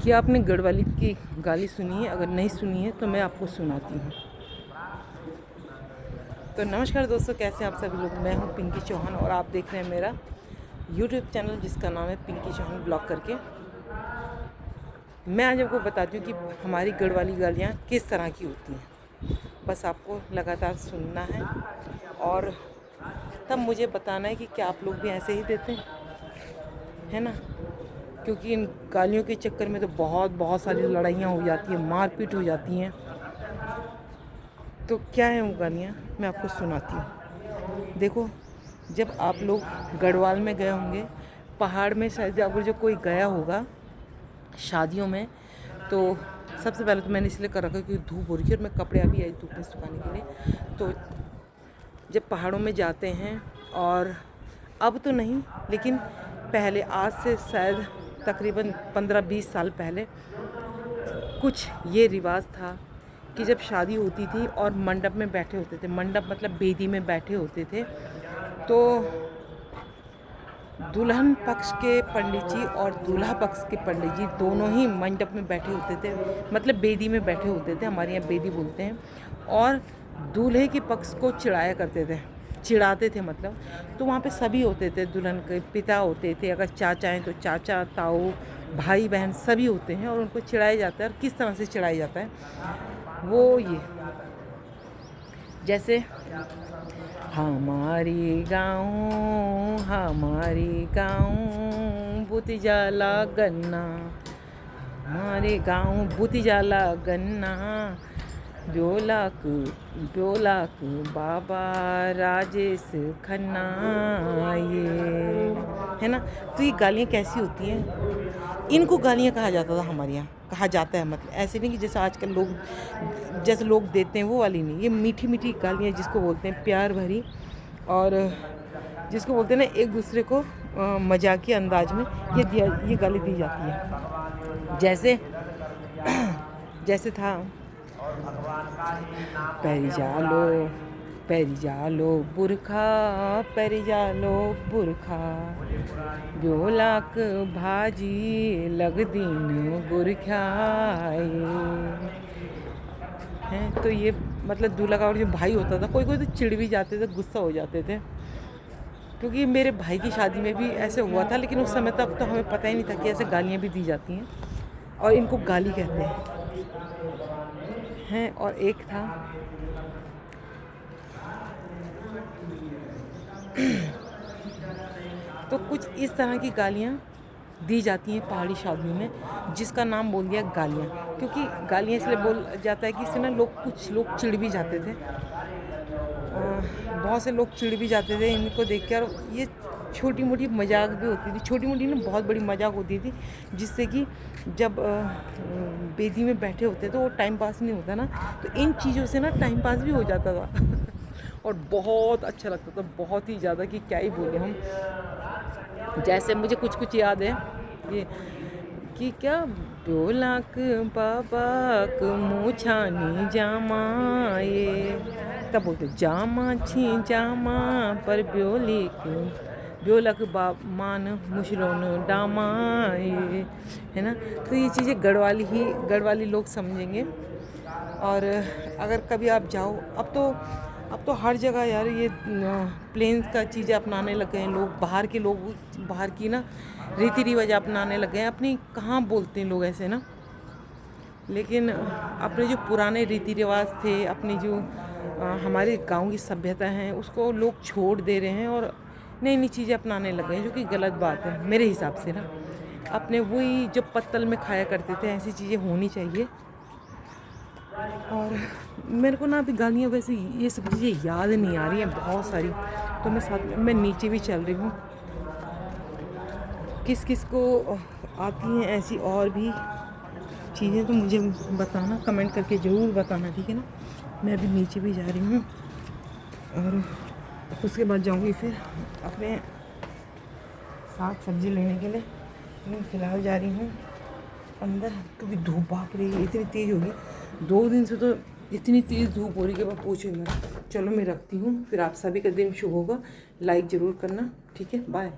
क्या आपने गढ़वाली की गाली सुनी है? अगर नहीं सुनी है तो मैं आपको सुनाती हूँ। तो नमस्कार दोस्तों, कैसे हैं आप सभी लोग। मैं हूँ पिंकी चौहान और आप देख रहे हैं मेरा यूट्यूब चैनल जिसका नाम है पिंकी चौहान ब्लॉग करके। मैं आज आपको बताती हूँ कि हमारी गढ़वाली गालियाँ किस तरह की होती हैं। बस आपको लगातार सुनना है और तब मुझे बताना है कि क्या आप लोग भी ऐसे ही देते हैं, है ना। क्योंकि इन गालियों के चक्कर में तो बहुत सारी लड़ाइयाँ हो जाती हैं, मारपीट हो जाती हैं। तो क्या है वो गालियाँ, मैं आपको सुनाती हूँ। देखो, जब आप लोग गढ़वाल में गए होंगे, पहाड़ में शायद अगर जो कोई गया होगा शादियों में, तो सबसे पहले तो मैंने इसलिए कर रखा क्योंकि धूप हो रही थी और मैं कपड़े अभी आई धूप में सुखाने के लिए। तो जब पहाड़ों में जाते हैं, और अब तो नहीं लेकिन पहले, आज से शायद तकरीबन 15-20 साल पहले कुछ ये रिवाज था कि जब शादी होती थी और मंडप में बैठे होते थे, मंडप मतलब बेदी में बैठे होते थे, तो दुल्हन पक्ष के पंडित जी और दूल्हा पक्ष के पंडित जी दोनों ही मंडप में बैठे होते थे, मतलब बेदी में बैठे होते थे, हमारे यहाँ बेदी बोलते हैं। और दूल्हे के पक्ष को चिढ़ाते थे मतलब। तो वहाँ पे सभी होते थे, दुल्हन के पिता होते थे, अगर चाचा हैं तो चाचा, ताऊ, भाई बहन सभी होते हैं और उनको चिढ़ाया जाता है। और किस तरह से चिढ़ाया जाता है वो ये, जैसे हमारी गाँव बुति जाला गन्ना, हमारे गाँव बुति जाला गन्ना, ब्योलाक बाबा राजेश खन्ना, ये है ना। तो ये गालियाँ कैसी होती हैं, इनको गालियाँ कहा जाता था हमारे यहाँ, कहा जाता है। मतलब ऐसे नहीं कि जैसे आजकल लोग देते हैं वो वाली नहीं, ये मीठी मीठी गालियाँ जिसको बोलते हैं प्यार भरी, और जिसको बोलते हैं ना एक दूसरे को मजाकिया अंदाज में ये गाली दी जाती है। जैसे था, पैरी जालो बुरखा, ब्योलाक भाजी लग दिन गुरख्याए हैं। तो ये मतलब दूल्हा का और जो भाई होता था, कोई तो चिढ़ भी जाते थे, गुस्सा हो जाते थे। क्योंकि मेरे भाई की शादी में भी ऐसे हुआ था, लेकिन उस समय तक तो हमें पता ही नहीं था कि ऐसे गालियाँ भी दी जाती हैं और इनको गाली कहते हैं। और एक था तो कुछ इस तरह की गालियाँ दी जाती हैं पहाड़ी शादियों में, जिसका नाम बोल दिया गालियाँ। क्योंकि गालियाँ इसलिए बोल जाता है कि इससे ना कुछ लोग चिढ़ भी जाते थे, बहुत से लोग चिढ़ भी जाते थे इनको देख कर। ये छोटी मोटी मजाक भी होती थी, छोटी मोटी ना बहुत बड़ी मजाक होती थी, जिससे कि जब बेदी में बैठे होते तो वो टाइम पास नहीं होता ना, तो इन चीज़ों से ना टाइम पास भी हो जाता था और बहुत अच्छा लगता था, बहुत ही ज़्यादा, कि क्या ही बोले हम। जैसे मुझे कुछ याद है ये कि क्या, ब्योलाक बाबाक मोछानी जामा, ये तब बोलते जामा छी जामा पर ब्योलक मान मुशलोन डामा, ये है ना। तो ये चीज़ें गढ़वाली लोग समझेंगे। और अगर कभी आप जाओ, अब तो हर जगह यार ये प्लेन्स का चीज़ें अपनाने लग गए हैं लोग, बाहर की ना रीति रिवाज अपनाने लग गए हैं। अपनी कहाँ बोलते हैं लोग ऐसे ना, लेकिन अपने जो पुराने रीति रिवाज थे, अपनी जो हमारे गांव की सभ्यता है, उसको लोग छोड़ दे रहे हैं और नई नई चीज़ें अपनाने लग गए हैं, जो कि गलत बात है मेरे हिसाब से ना। अपने वही जो पत्तल में खाया करते थे, ऐसी चीज़ें होनी चाहिए। और मेरे को ना अभी गालियाँ वैसे ये सब चीज़ें याद नहीं आ रही हैं बहुत सारी, तो मैं नीचे भी चल रही हूँ। किस किस को आती हैं ऐसी और भी चीज़ें तो मुझे बताना, कमेंट करके ज़रूर बताना, ठीक है ना। मैं अभी नीचे भी जा रही हूँ और उसके बाद जाऊँगी फिर अपने साग सब्ज़ी लेने के लिए। मैं फ़िलहाल जा रही हूँ अंदर, क्योंकि धूप बाप रही इतनी तेज़ होगी 2 दिन से, तो इतनी तेज़ धूप हो रही है कि मैं पूछूँ मत। चलो मैं रखती हूँ, फिर आप सभी का दिन शुभ होगा। लाइक ज़रूर करना, ठीक है, बाय।